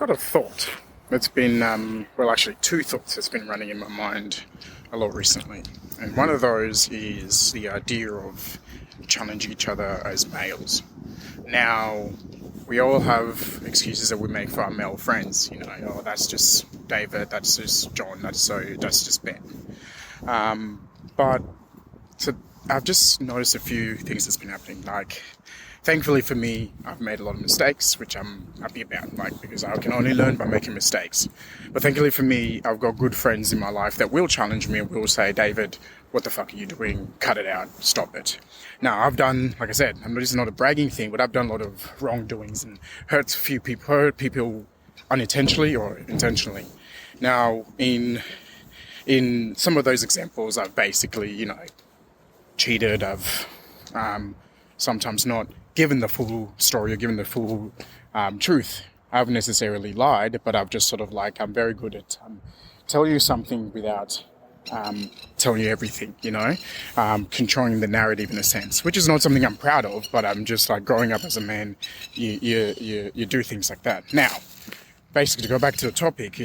got a thought that's been, actually two thoughts that's been running in my mind a lot recently. And one of those is the idea of challenging each other as males. Now, we all have excuses that we make for our male friends. Oh, that's just David, that's just John, that's just Ben. But I've just noticed a few things that's been happening. Thankfully for me, I've made a lot of mistakes, which I'm happy about, because I can only learn by making mistakes. But thankfully for me, I've got good friends in my life that will challenge me and will say, David, what the fuck are you doing? Cut it out. Stop it. Now, I've done, like I said, this is not a bragging thing, but I've done a lot of wrongdoings and hurt people unintentionally or intentionally. Now, in some of those examples, I've basically, cheated. I've sometimes not given the full story or given the full truth. I haven't necessarily lied, but I've just I'm very good at telling you something without telling you everything, controlling the narrative in a sense, which is not something I'm proud of, but I'm just growing up as a man, you do things like that. Now, basically, to go back to the topic,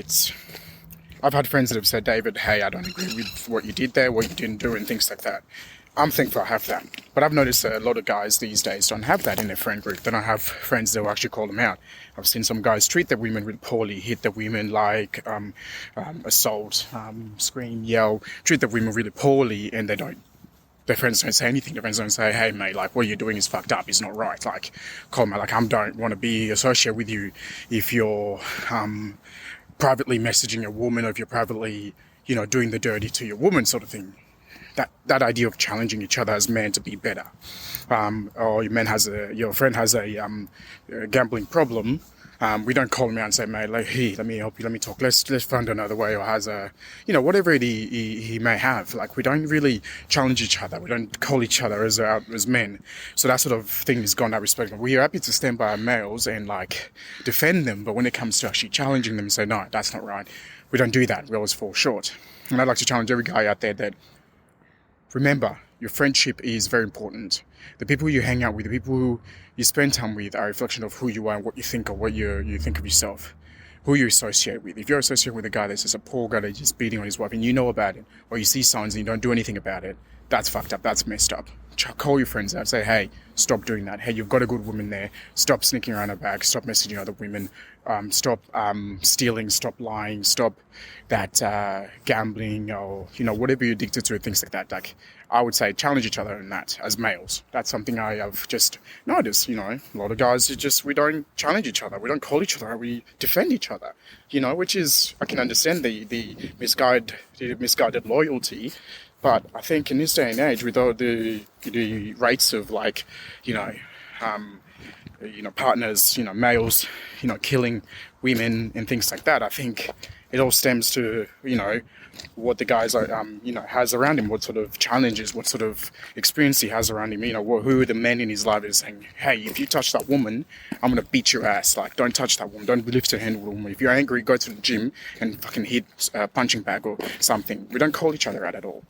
I've had friends that have said, David, hey, I don't agree with what you did there, what you didn't do, and things like that. I'm thankful I have that. But I've noticed that a lot of guys these days don't have that in their friend group. They don't have friends that will actually call them out. I've seen some guys treat their women really poorly, hit their women assault, scream, yell, treat their women really poorly, and their friends don't say anything. Their friends don't say, hey, mate, what you're doing is fucked up. It's not right. Call me. I don't want to be associated with you if you're privately messaging a woman or if you're privately, doing the dirty to your woman sort of thing. That idea of challenging each other as men to be better, or your friend has a gambling problem. We don't call him out and say, mate, hey, let me help you, let me talk, let's find another way, or has whatever he may have. We don't really challenge each other. We don't call each other as men. So that sort of thing is gone, that respect. We're happy to stand by our males and defend them, but when it comes to actually challenging them and say, no, that's not right, we don't do that. We always fall short. And I'd like to challenge every guy out there that, remember, your friendship is very important. The people you hang out with, the people who you spend time with are a reflection of who you are and what you think, or what you think of yourself, who you associate with. If you're associated with a guy that's just a poor guy that's just beating on his wife and you know about it, or you see signs and you don't do anything about it, that's fucked up, that's messed up. Call your friends out, say, hey, stop doing that. Hey, you've got a good woman there. Stop sneaking around her back. Stop messaging other women. Stop stealing. Stop lying. Stop that gambling, or whatever you're addicted to, things like that. I would say challenge each other in that as males. That's something I have just noticed. A lot of guys we don't challenge each other. We don't call each other out. We defend each other. Which is, I can understand the misguided loyalty. But I think in this day and age, with all the rates of partners, males, killing women and things like that, I think it all stems to, what the guys has around him, what sort of challenges, what sort of experience he has around him, who are the men in his life is saying, hey, if you touch that woman, I'm going to beat your ass. Don't touch that woman. Don't lift your hand with a woman. If you're angry, go to the gym and fucking hit a punching bag or something. We don't call each other out at all.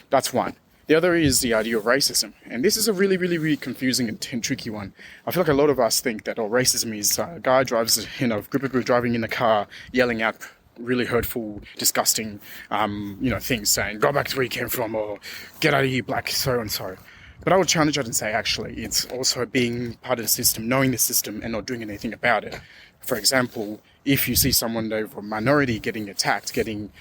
That's one. The other is the idea of racism. And this is a really, really, really confusing and tricky one. I feel like a lot of us think that racism is a guy drives, a group of people driving in a car, yelling out really hurtful, disgusting, things, saying, go back to where you came from, or get out of here, black, so and so. But I would challenge that and say, actually, it's also being part of the system, knowing the system and not doing anything about it. For example, if you see someone of a minority getting attacked, getting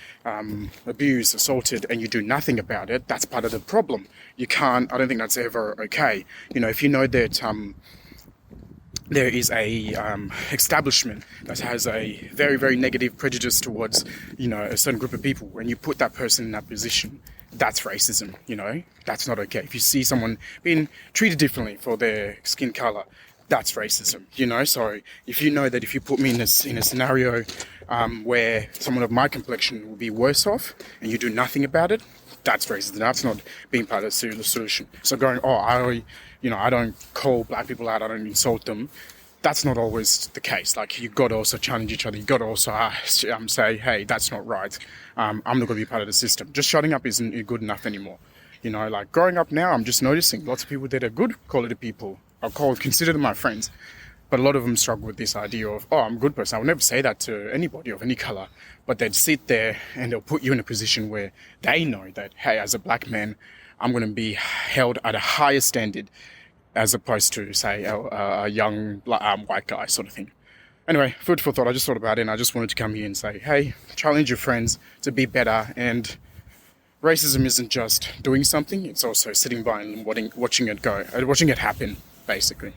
abused, assaulted, and you do nothing about it, that's part of the problem. I don't think that's ever okay. If you know that there is a establishment that has a very, very negative prejudice towards, a certain group of people, and you put that person in that position, that's racism, That's not okay. If you see someone being treated differently for their skin color, that's racism, So if you know that if you put me in a scenario where someone of my complexion will be worse off and you do nothing about it, that's racism. That's not being part of the solution. So going, I don't call black people out, I don't insult them. That's not always the case. You've got to also challenge each other. You've got to also say, hey, that's not right. I'm not going to be part of the system. Just shutting up isn't good enough anymore. Growing up now, I'm just noticing lots of people that are good quality people. Consider them my friends. But a lot of them struggle with this idea of, oh, I'm a good person. I would never say that to anybody of any color. But they'd sit there and they'll put you in a position where they know that, hey, as a black man, I'm going to be held at a higher standard as opposed to, say, a young white guy sort of thing. Anyway, food for thought. I just thought about it, and I just wanted to come here and say, hey, challenge your friends to be better. And racism isn't just doing something, it's also sitting by and watching it go, watching it happen, basically.